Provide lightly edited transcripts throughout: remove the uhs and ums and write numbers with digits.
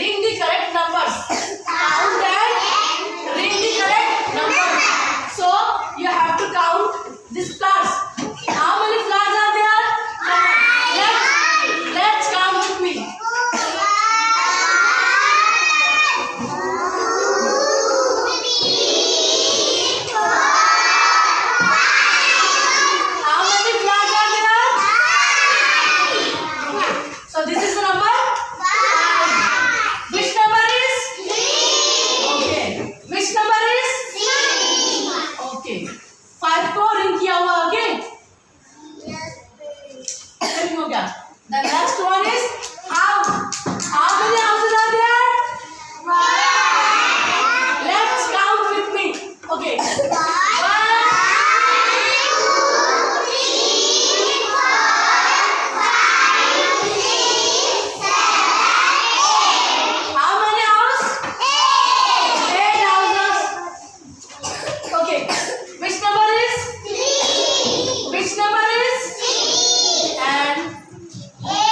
ring the correct numbers. Count and ring the correct numbers. So you have to count these flowers. How many flowers are there? Let's count with me. How many flowers are there? So this is the number. Which number is? 3. Okay. Which number is? 3. Okay. 5 को ring किया हुआ. Okay. Ring हो गया. The next one is house. How many houses are there? 1. Let's count with me. Okay. 1, 2, 3, 4, 5, 6, 7, 8. How many houses? 8 houses. Okay. Which number is? 3. Which number is? 3. And 8.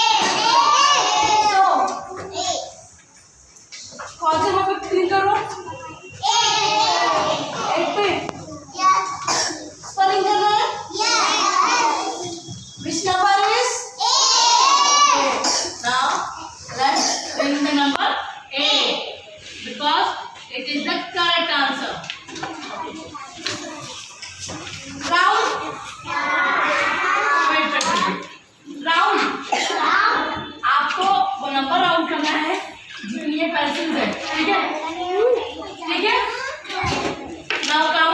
So, कौन से number पे click करो? 8 पे. Spelling करना है? Which number is? 8. Now, let's ring the number 8 because it is the correct answer. Round. Wait. Round. आपको वो number round करना है जिनमें ये पेंसिल्स है. ठीक है? Now count.